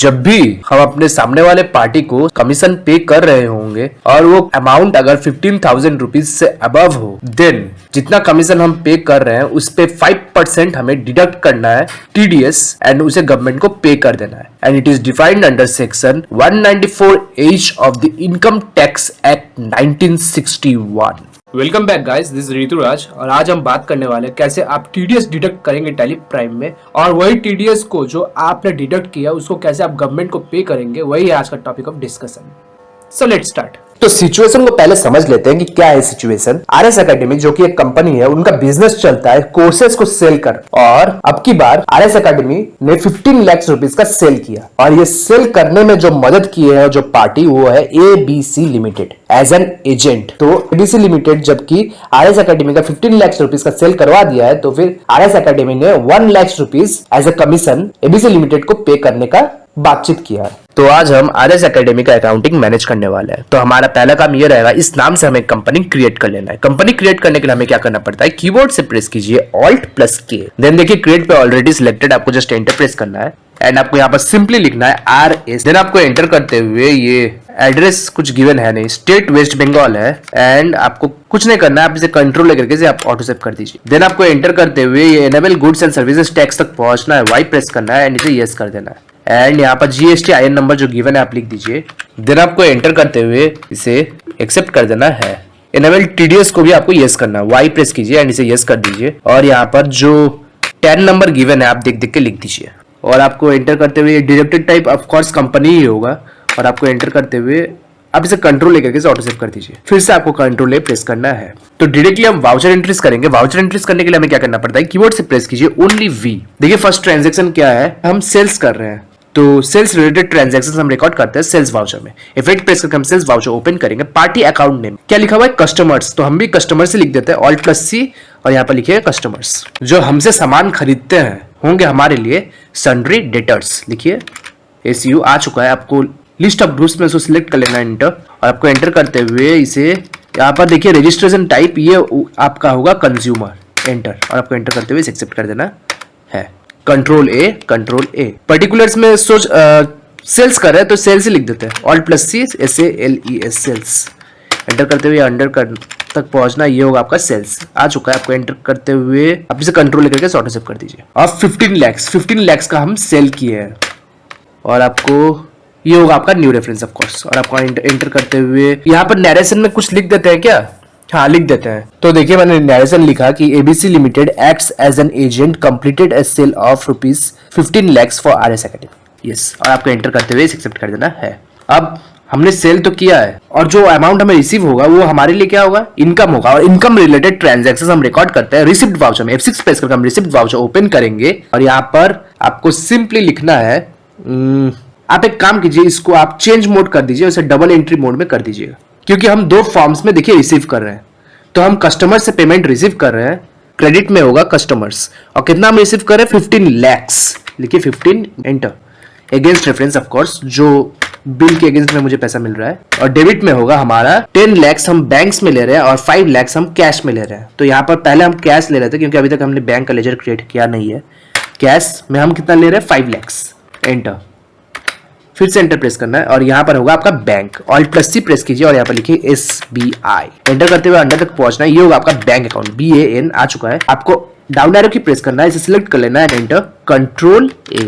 जब भी हम अपने सामने वाले पार्टी को कमीशन पे कर रहे होंगे और वो अमाउंट अगर 15,000 रुपीज से अबव हो, देन जितना कमीशन हम पे कर रहे हैं उस पे 5% हमें डिडक्ट करना है TDS एंड उसे गवर्नमेंट को पे कर देना है। And it is defined under section 194H of the income tax act 1961। Welcome back guys, this is Rituraj और आज हम बात करने वाले हैं कैसे आप TDS डिडक्ट करेंगे टैली प्राइम में, और वही TDS को जो आपने डिडक्ट किया उसको कैसे आप गवर्नमेंट को पे करेंगे, वही है आज का topic of discussion. So let's start. तो सिचुएशन को पहले समझ लेते हैं कि क्या है सिचुएशन। RS एकेडमी जो कि एक कंपनी है, उनका बिजनेस चलता है कोर्सेज को सेल कर, और अब की बार RS एकेडमी ने 15 लाख रुपीस का सेल किया, और ये सेल करने में जो मदद की है जो पार्टी, वो है ABC limited as an agent. तो ABC लिमिटेड जबकि RS एकेडमी का 15 लाख रुपीस का सेल करवा दिया है, तो फिर RS एकेडमी ने 1 lakh rupees as a commission ABC limited को पे करने का बातचीत किया है। तो आज हम RS एकेडमी का अकाउंटिंग मैनेज करने वाले हैं। तो हमारा पहला काम ये रहेगा, इस नाम से हमें कंपनी क्रिएट कर लेना है। कंपनी क्रिएट करने के लिए हमें क्या करना पड़ता है, कीबोर्ड से प्रेस कीजिए Alt+K, देन देखिए क्रिएट पे ऑलरेडी सिलेक्टेड, आपको जस्ट एंटर प्रेस करना है एंड आपको यहाँ पर सिंपली लिखना है RS। देन आपको एंटर करते हुए ये एड्रेस कुछ गिवन है नहीं, स्टेट वेस्ट बंगाल है, एंड आपको कुछ नहीं करना है, आप इसे कंट्रोल लेकर के आप ऑटो सेव कर दीजिए। देन आपको एंटर करते हुए ये enable goods and services tax तक पहुंचना है, वाई प्रेस करना है एंड इसे यस कर देना है। एंड यहाँ पर GST IN नंबर जो गिवन है आप लिख दीजिए। देन आपको एंटर करते हुए इसे एक्सेप्ट कर देना है। एनेबल TDS को भी आपको यस करना है, वाई प्रेस कीजिए एंड इसे यस कर दीजिए, और यहाँ पर जो 10 नंबर गिवन है आप देख देख के लिख दीजिए। और आपको एंटर करते हुए deducted type of course company ही होगा, और आपको एंटर करते हुए आप इसे कंट्रोल लेकर के ऑटो सेव कर दीजिए। फिर से आपको कंट्रोल प्रेस करना है। तो डायरेक्टली हम वाउचर एंट्रीज करेंगे। वाउचर एंट्रीज करने के लिए हमें क्या करना पड़ता है, कीबोर्ड से प्रेस कीजिए ओनली V। देखिए फर्स्ट ट्रांजैक्शन क्या है, हम सेल्स कर रहे हैं, तो सेल्स रिलेटेड ट्रांजैक्शंस हम रिकॉर्ड करते हैं सेल्स वाउचर में। इफेक्ट प्रेस करके हम सेल्स वाउचर ओपन करेंगे। पार्टी अकाउंट नेम क्या लिखा हुआ है, कस्टमर्स, तो हम भी कस्टमर से लिख देते हैं Alt+C, और यहाँ पर लिखिए कस्टमर्स। जो हमसे सामान खरीदते हैं होंगे हमारे लिए सन्ड्री डेटर्स, लिखिए SU आ चुका है। आपको लिस्ट ऑफ ग्रुप्स में उसको सिलेक्ट कर लेना है, एंटर, और आपको एंटर करते हुए इसे यहाँ पर देखिए रजिस्ट्रेशन टाइप ये आपका होगा कंज्यूमर, एंटर, और आपको एंटर करते हुए इसे एक्सेप्ट कर देना है। Control A। पर्टिकुलर्स में सोच सेल्स कर रहे हैं तो सेल्स ही लिख देते हैं, Alt+C SALES सेल्स। एंटर करते हुए अंडर तक पहुंचना, ये होगा आपका सेल्स आ चुका है। आपको एंटर करते हुए आप इसे कंट्रोल लेकर के ऑटो सेव कर दीजिए। अब 15 लाख का हम सेल किए हैं, और आपको ये होगा आपका न्यू रेफरेंस ऑफ कोर्स, और आपको एंटर करते हुए यहाँ पर नरेशन में कुछ लिख देते हैं क्या, हाँ लिख देते हैं। तो देखिए मैंने नरेशन लिखा कि ABC limited acts as an agent completed a sale of ₹15 lakhs for RS academy, yes, और आपको एंटर करते हुए एक्सेप्ट कर देना है। अब हमने सेल तो किया है, और जो अमाउंट हमें रिसीव होगा वो हमारे लिए क्या होगा, इनकम होगा, और इनकम रिलेटेड ट्रांजैक्शंस हम रिकॉर्ड करते हैं रिसिप्ट वाउचर में। F6 प्रेस करके हम रिसिप्ट वाउचर ओपन करेंगे, और यहाँ पर आपको सिंपली लिखना है, आप एक काम कीजिए, इसको आप चेंज मोड कर दीजिए, उसे डबल एंट्री मोड में कर दीजिएगा, क्योंकि हम दो फॉर्म्स में देखिए रिसीव कर रहे हैं। तो हम कस्टमर से पेमेंट रिसीव कर रहे हैं, क्रेडिट में होगा कस्टमर्स, और कितना हम रिसीव कर रहे हैं 15 lakhs, लिखिए 15, enter, against reference of course, जो बिल के अगेंस्ट में मुझे पैसा मिल रहा है, और डेबिट में होगा हमारा 10 lakhs हम बैंक्स में ले रहे हैं और 5 lakhs हम कैश में ले रहे हैं। तो यहाँ पर पहले हम कैश ले रहे थे क्योंकि अभी तक हमने बैंक का लेजर क्रिएट किया नहीं है। कैश में हम कितना ले रहे हैं 5 lakhs, एंटर, फिर से एंटर प्रेस करना है, और यहाँ पर होगा आपका बैंक, Alt+C प्रेस कीजिए और यहाँ पर लिखिए SBI, एंटर करते हुए अंडर तक पहुंचना है, ये होगा आपका बैंक अकाउंट BAN आ चुका है। आपको डाउन एरो की प्रेस करना है, इसे सिलेक्ट कर लेना है, एंटर, कंट्रोल A,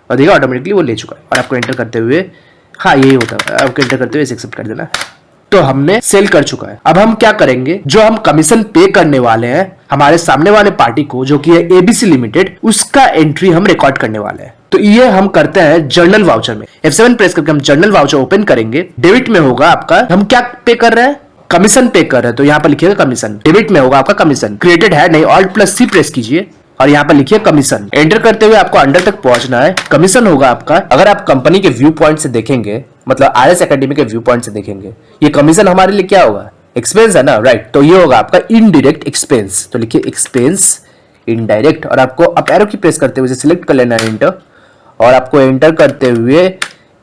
और देखिए ऑटोमेटिकली वो ले चुका है। और आपको एंटर करते हुए, हाँ यही होता है, आपको एंटर करते हुए इसे एक्सेप्ट कर देना है। तो हमने सेल कर चुका है। अब हम क्या करेंगे, जो हम कमीशन पे करने वाले हैं हमारे सामने वाले पार्टी को, जो कि है ABC लिमिटेड, उसका एंट्री हम रिकॉर्ड करने वाले हैं। तो ये हम करते हैं जर्नल वाउचर में। F7 प्रेस करके हम जर्नल वाउचर ओपन करेंगे। डेबिट में होगा आपका, हम क्या पे कर रहे हैं, कमीशन पे कर रहे हैं, तो यहाँ पर लिखिएगा कमीशन। डेबिट में होगा आपका कमीशन, क्रिएटेड है नहीं, Alt+C प्रेस कीजिए और यहाँ पर लिखिए कमीशन। एंटर करते हुए आपको अंडर तक पहुंचना है। कमीशन होगा आपका, अगर आप कंपनी के व्यू पॉइंट से देखेंगे, मतलब RS एकेडमी के व्यू पॉइंट से देखेंगे, ये कमीशन हमारे लिए क्या होगा, एक्सपेंस है ना, राइट। तो ये होगा आपका इनडायरेक्ट एक्सपेंस, तो लिखिए एक्सपेंस इनडायरेक्ट, और आपको अप एरो की प्रेस करते हुए सिलेक्ट कर लेना है, एंटर, और आपको एंटर करते हुए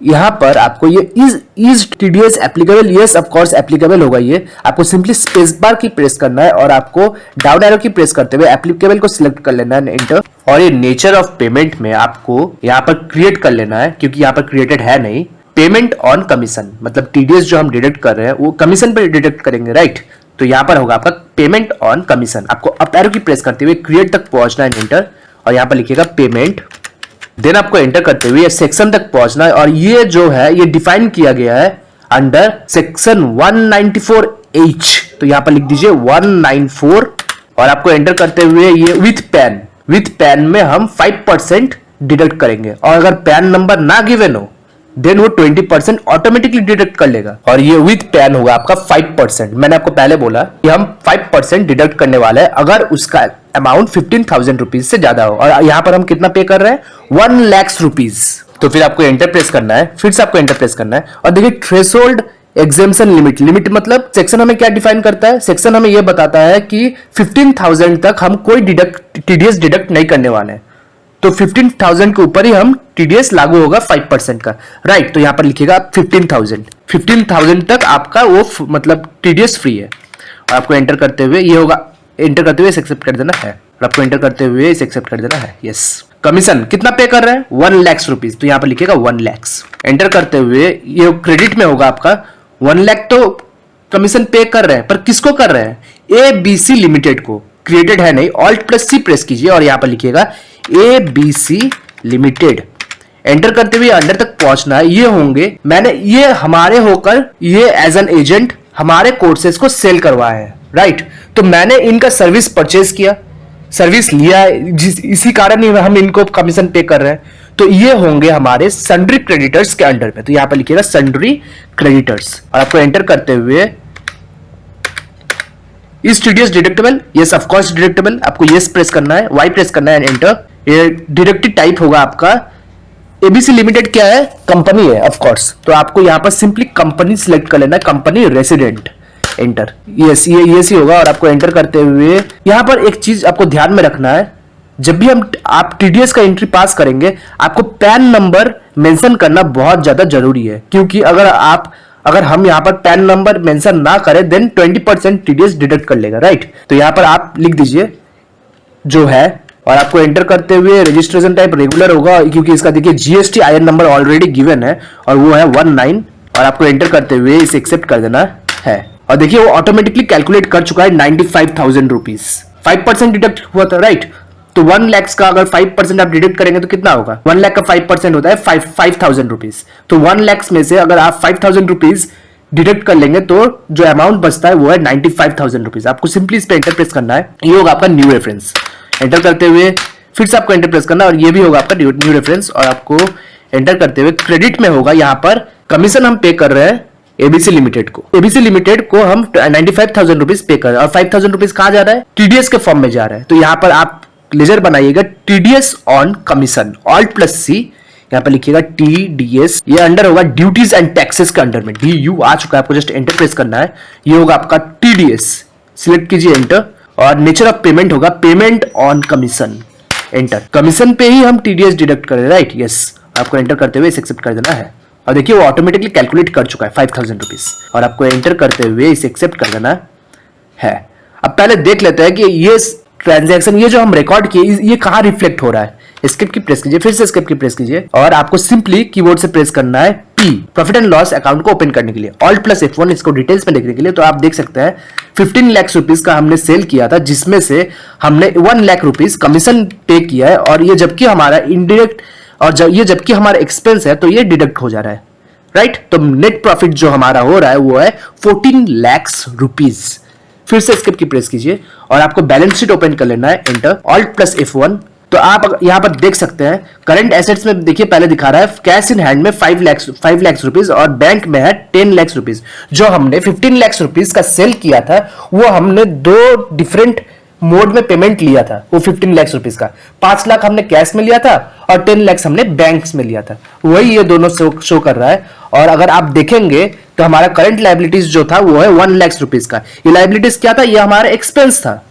यहाँ पर आपको ये is TDS applicable, yes of course applicable होगा। ये आपको सिंपली स्पेस बार की प्रेस करना है और आपको डाउन एरो की प्रेस करते हुए एप्लीकेबल को सिलेक्ट कर लेना है, एंटर। और ये नेचर ऑफ पेमेंट में आपको यहाँ पर क्रिएट कर लेना है, क्योंकि यहाँ पर क्रिएटेड है नहीं। पेमेंट ऑन कमीशन, मतलब टीडीएस जो हम डिडक्ट कर रहे हैं वो कमीशन पर डिडक्ट करेंगे, राइट। तो यहाँ पर होगा आपका पेमेंट ऑन कमीशन। आपको अप एरो की प्रेस करते हुए क्रिएट तक पहुंचना है, एंटर। और यहाँ पर लिखिएगा पेमेंट, देन आपको एंटर करते हुए सेक्शन तक पहुंचना है। और ये जो है ये डिफाइन किया गया है अंडर सेक्शन 194H, तो यहां पर लिख दीजिए 194। और आपको एंटर करते हुए ये विथ पैन में हम 5% डिडक्ट करेंगे। और अगर पैन नंबर ना गिवन हो देन वो 20% ऑटोमेटिकली डिडक्ट कर लेगा। और ये विथ पैन होगा आपका 5%। मैंने आपको पहले बोला कि हम 5% डिडक्ट करने वाले हैं अगर उसका अमाउंट 15,000 रुपीज से ज्यादा हो। और यहाँ पर हम कितना पे कर रहे हैं, 1 लाख रुपीज। तो फिर आपको एंटर प्रेस करना है, फिर से आपको एंटर प्रेस करना है। और देखिए थ्रेशोल्ड एग्जेम्पशन लिमिट मतलब सेक्शन हमें क्या डिफाइन करता है, सेक्शन हमें यह बताता है कि 15,000 तक हम कोई टीडीएस डिडक्ट नहीं करने वाले हैं। तो 15,000 के ऊपर ही हम टीडीएस लागू होगा 5% का, राइट। तो यहां पर लिखिएगा 15,000 तक आपका वो मतलब टीडीएस फ्री है। और आपको एंटर करते हुए ये होगा, एंटर करते हुए एक्सेप्ट कर देना है। और आपको एंटर करते हुए इसे एक्सेप्ट कर देना है, यस। कमीशन कितना पे कर रहे हैं, 1 लाख रुपीज, तो यहां पर लिखिएगा 1 लाख। एंटर करते हुए ये क्रेडिट में होगा आपका 1 लाख। तो कमीशन पे कर रहे हैं, पर किसको कर रहे हैं, ABC लिमिटेड को। क्रिएटेड है नहीं, Alt+C प्रेस कीजिए और यहां पर लिखिएगा ABC लिमिटेड। एंटर करते हुए अंडर तक पहुंचना है। ये होंगे, मैंने ये हमारे होकर ये एज एन एजेंट हमारे कोर्सेज को सेल करवाया है, राइट। तो मैंने इनका सर्विस परचेज किया, सर्विस लिया, इसी कारण ही हम इनको कमीशन पे कर रहे हैं। तो ये होंगे हमारे सन्ड्री क्रेडिटर्स के अंडर में। तो यहां पर लिखिएगा सन्ड्री क्रेडिटर्स और आपको एंटर करते हुए is TDS deductible, yes of course deductible. आपको यस प्रेस करना है, वाई प्रेस करना है, एंटर। ये डिडक्टेड टाइप होगा आपका एबीसी लिमिटेड, क्या है, कंपनी है ऑफ कोर्स। तो आपको यहां पर सिंपली कंपनी सिलेक्ट कर लेना है, कंपनी रेसिडेंट, एंटर। यस ये ही होगा। और आपको एंटर करते हुए यहां पर एक चीज आपको ध्यान में रखना है, जब भी आप टीडीएस का एंट्री पास करेंगे आपको पैन नंबर मेंशन करना बहुत ज्यादा जरूरी है। क्योंकि अगर हम यहां पर पैन नंबर मेंशन ना करें देन 20% टीडीएस डिडक्ट कर लेगा, राइट। तो यहां पर आप लिख दीजिए जो है और आपको एंटर करते हुए रजिस्ट्रेशन टाइप रेगुलर होगा, क्योंकि इसका देखिए GST IN number already given है और वो है 19। और आपको एंटर करते हुए इसे एक्सेप्ट कर देना है। और देखिए वो ऑटोमेटिकली कैलकुलेट कर चुका है 95,000 रुपीज। 5% डिडक्ट हुआ था, राइट। तो 1 लाख का अगर 5% आप डिडक्ट करेंगे तो कितना होगा, 1 लाख का 5% होता है 5,000 रुपीज। तो 1 लाख में से अगर आप 5,000 रुपीज डिडक्ट कर लेंगे तो जो अमाउंट बचता है वो है 95,000 रुपीज। आपको सिंपली इस पे एंटर प्रेस करना है, ये होगा आपका न्यू रेफरेंस। एंटर करते हुए फिर से आपको एंटर प्रेस करना और ये भी होगा आपका न्यू रेफरेंस। और आपको एंटर करते हुए क्रेडिट में होगा, यहाँ पर कमीशन हम पे कर रहे हैं एबीसी लिमिटेड को। एबीसी लिमिटेड को हम 95,000 रुपीज पे कर रहे हैं और 5,000 रुपीज कहां जा रहा है, टीडीएस के फॉर्म में जा रहा है। तो यहाँ पर आप लेजर बनाइएगा टीडीएस ऑन कमीशन, Alt+C, यहाँ पर लिखिएगा TDS। ये अंडर होगा ड्यूटीज एंड टैक्सेस के अंडर में, DU आ चुका है। आपको जस्ट एंटर प्रेस करना है, ये होगा आपका TDS, सिलेक्ट कीजिए, एंटर। और नेचर ऑफ पेमेंट होगा payment on commission, enter. Commission पे ही हम TDS डिडक्ट कर रहे हैं, राइट, यस। आपको एंटर करते हुए इसे एक्सेप्ट कर देना है और देखिए वो ऑटोमेटिकली कैलकुलेट कर चुका है 5,000 रुपीज। और आपको एंटर करते हुए इसे एक्सेप्ट कर देना है। अब पहले देख लेते हैं कि ये ट्रांजैक्शन, ये जो हम रिकॉर्ड किए, ये कहां रिफ्लेक्ट हो रहा है। एस्केप की प्रेस कीजिए, फिर से एस्केप की प्रेस कीजिए और आपको सिंपली कीबोर्ड से प्रेस करना है P, profit and loss account को ओपन करने के लिए, Alt+F1 इसको डिटेल्स में देखने के लिए। तो आप देख सकते हैं 15 लाख रुपीज का हमने सेल किया था, जिसमें से हमने 1 लाख रुपीज कमीशन पे किया है। और ये जबकि हमारा इनडायरेक्ट और ये जबकि हमारा एक्सपेंस है तो ये डिडक्ट हो जा रहा है, राइट। तो नेट प्रॉफिट जो हमारा हो रहा है वो है 14 लाख रुपीज। फिर से एस्केप की प्रेस कीजिए और आपको बैलेंस शीट ओपन कर लेना है, एंटर, Alt+F1। तो आप यहां पर देख सकते हैं करंट एसेट्स में देखिए पहले दिखा रहा है कैश इन हैंड में 5 लाख रुपीज और बैंक में है 10 लाख रुपीज। जो हमने 15 लाख रुपीज का सेल किया था वो हमने 2 डिफरेंट मोड में पेमेंट लिया था। वो 15 लाख रुपीज का 5 लाख हमने कैश में लिया था और 10 लाख हमने बैंक्स में लिया था, वही ये दोनों शो कर रहा है। और अगर आप देखेंगे तो हमारा करंट लायबिलिटीज जो था वो है 1 लाख रुपीज का। ये लायबिलिटीज क्या था, ये हमारा एक्सपेंस था,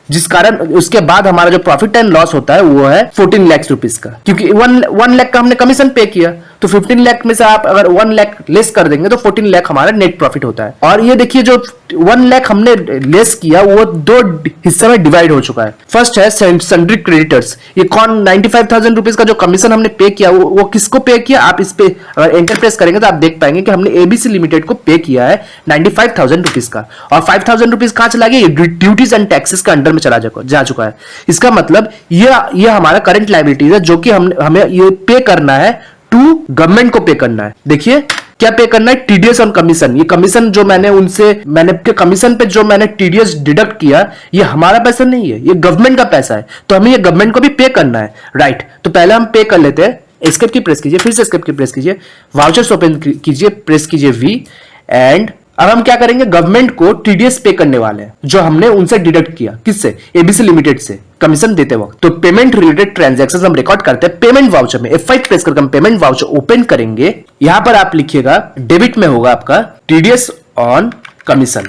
जिस कारण उसके बाद हमारा जो प्रॉफिट एंड लॉस होता है वो है 14 लाख रुपीज का, क्योंकि 1 लाख का हमने कमीशन पे किया। तो 15 लाख में से आप अगर 1 लाख लेस कर देंगे तो 14 लाख हमारा नेट प्रॉफिट होता है। और ये देखिए जो 1 लाख हमने लेस किया वो 2 हिस्से में डिवाइड हो चुका है। फर्स्ट है सन्ड्री क्रेडिटर्स, ये कौन 95,000 रुपीज का जो कमीशन हमने पे किया वो किसको पे किया, आप इस पे अगर एंटर प्रेस करेंगे तो आप देख पाएंगे कि हमने एबीसी लिमिटेड को पे किया है 95,000 रुपीज का, और 5,000 रुपीज कहां चला गया, ये ड्यूटीज एंड टैक्सेस के अंडर में जा चुका है। इसका मतलब ये हमारा करंट लायबिलिटीज है जो कि हमें ये पे करना है टू गवर्नमेंट को पे करना है। देखिए क्या पे करना है, टीडीएस ऑन कमीशन। ये कमीशन जो मैंने कमीशन पे जो मैंने टीडीएस डिडक्ट किया ये हमारा पैसा नहीं है, ये गवर्नमेंट का पैसा है, तो हमें ये गवर्नमेंट को भी पे करना है, राइट। तो पहले हम पे कर लेते हैं, एस्केप की प्रेस कीजिए, फिर से एस्केप की प्रेस कीजिए, वाउचर्स ओपन कीजिए, प्रेस कीजिए वी, एंड अब हम क्या करेंगे, गवर्नमेंट को टीडीएस पे करने वाले हैं जो हमने उनसे डिडक्ट किया, किससे, एबीसी लिमिटेड से कमीशन देते वक्त। तो पेमेंट रिलेटेड ट्रांजैक्शंस हम रिकॉर्ड करते हैं पेमेंट वाउचर में, F5 प्रेस करके हम पेमेंट वाउचर ओपन करेंगे। यहां पर आप लिखिएगा डेबिट में होगा आपका TDS on commission,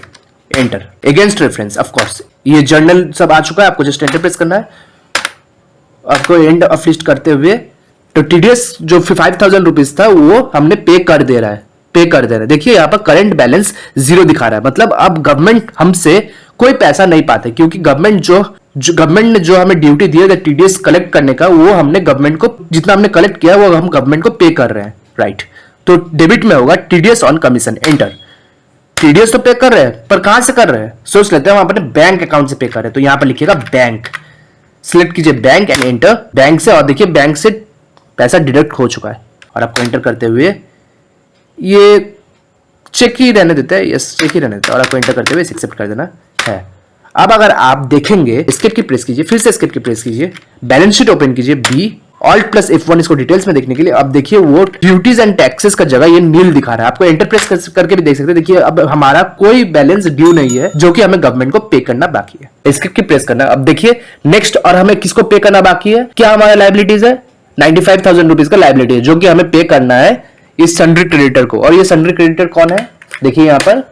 enter, against reference, of course ये जर्नल सब आ चुका है, आपको जस्ट एंटर प्रेस करना है। आपको एंड ऑफ लिस्ट करते हुए तो टीडीएस जो 5,000 रुपीज था वो हमने पे कर दे रहा है, देखिए यहाँ पर करंट बैलेंस 0 दिखा रहा है, मतलब अब गवर्नमेंट हमसे कोई पैसा नहीं पाते, क्योंकि गवर्नमेंट ने जो हमें ड्यूटी दी है टीडीएस कलेक्ट करने का, वो हमने गवर्नमेंट को जितना हमने कलेक्ट किया वो हम गवर्नमेंट को पे कर रहे हैं, राइट। तो डेबिट में होगा TDS on commission, enter. TDS तो पे कर रहे हैं पर कहां से कर रहे हैं, सोच लेते हैं, हम अपने बैंक अकाउंट से पे कर रहे हैं, तो यहां पर लिखिएगा बैंक, सिलेक्ट कीजिए बैंक एंड एंटर, बैंक से, और देखिए बैंक से पैसा डिडक्ट हो चुका है, और आपको एंटर करते हुए ये चेक ही रहने देता है, यस चेक ही रहने देता है, और आपको एंटर करते हुए एक्सेप्ट कर देना है। अब अगर आप देखेंगे, एस्केप की प्रेस कीजिए, फिर से एस्केप की प्रेस कीजिए, बैलेंस शीट ओपन कीजिए, बी ऑल्ट प्लस F1 इसको डिटेल्स में देखने के लिए। अब देखिए वो ड्यूटीज एंड टैक्सेस का जगह ये नील दिखा रहा है, आपको एंटर प्रेस करके भी देख सकते हैं। देखिए अब हमारा कोई बैलेंस ड्यू नहीं है जो कि हमें गवर्नमेंट को पे करना बाकी है, एस्केप की प्रेस करना। अब देखिए नेक्स्ट, और हमें किसको पे करना बाकी है, क्या हमारा लायबिलिटीज है, 95,000 रुपीज का लायबिलिटी है जो कि हमें पे करना है इस सन्ड्री क्रेडिटर को, और ये सन्ड्री क्रेडिटर कौन है, देखिए यहाँ पर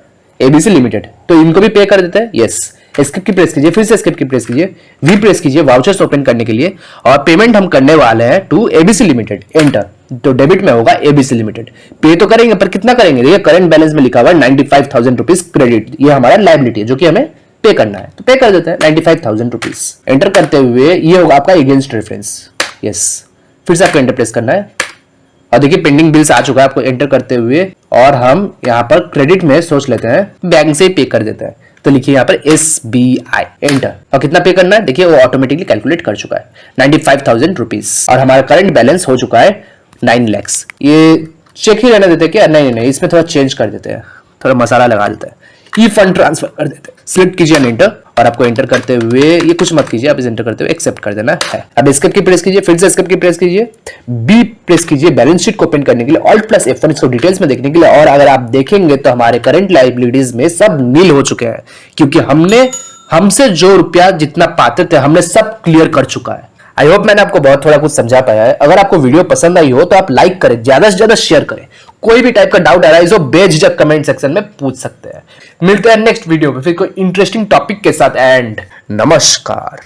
एबीसी लिमिटेड, तो इनको भी पे कर देते हैं, यस। एस्केप की प्रेस कीजिए, फिर से एस्केप की प्रेस कीजिए, वी प्रेस कीजिए वाउचर्स ओपन करने के लिए, और पेमेंट हम करने वाले हैं टू एबीसी लिमिटेड, एंटर। तो डेबिट में होगा एबीसी लिमिटेड, पे तो करेंगे पर कितना करेंगे, देखिए करंट बैलेंस में लिखा हुआ है 95,000 रुपीज क्रेडिट, ये हमारा लायबिलिटी है जो कि हमें पे करना है, तो पे कर देते हैं 95,000 रुपीज। एंटर करते हुए ये होगा आपका अगेंस्ट रेफरेंस, यस। फिर से आपको एंटर प्रेस करना है, और देखिए पेंडिंग बिल्स आ चुका है, आपको एंटर करते हुए, और हम यहाँ पर क्रेडिट में सोच लेते हैं बैंक से पे कर देते हैं, तो लिखिए यहाँ पर SBI, एंटर। और कितना पे करना है, देखिए वो ऑटोमेटिकली कैलकुलेट कर चुका है 95,000 रुपीज, और हमारा करंट बैलेंस हो चुका है 9 लाख। ये चेक ही रहने देते हैं क्या, नहीं, इसमें थोड़ा चेंज कर देते हैं, थोड़ा मसाला लगा देते हैं, ई फंड ट्रांसफर कर देते हैं। सिलेक्ट कीजिए एंटर, और आपको एंटर करते हुए ये कुछ मत कीजिए, आप इसे एंटर करते हुए एक्सेप्ट कर देना है। अब एस्केप की प्रेस कीजिए, फिर से एस्केप की प्रेस कीजिए, बी प्रेस कीजिए बैलेंस शीट को ओपन करने के लिए, ऑल्ट प्लस F1 इसको डिटेल्स में देखने के लिए, और अगर आप देखेंगे तो हमारे करंट लायबिलिटीज में सब नील हो चुके हैं, क्योंकि हमसे जो रुपया जितना पाते थे हमने सब क्लियर कर चुका है। आई होप मैंने आपको बहुत थोड़ा कुछ समझा पाया है। अगर आपको वीडियो पसंद आई हो तो आप लाइक करें, ज्यादा से ज्यादा शेयर करें, कोई भी टाइप का डाउट अराइज हो बेझिझक कमेंट सेक्शन में पूछ सकते हैं। मिलते हैं नेक्स्ट वीडियो में फिर कोई इंटरेस्टिंग टॉपिक के साथ, एंड नमस्कार।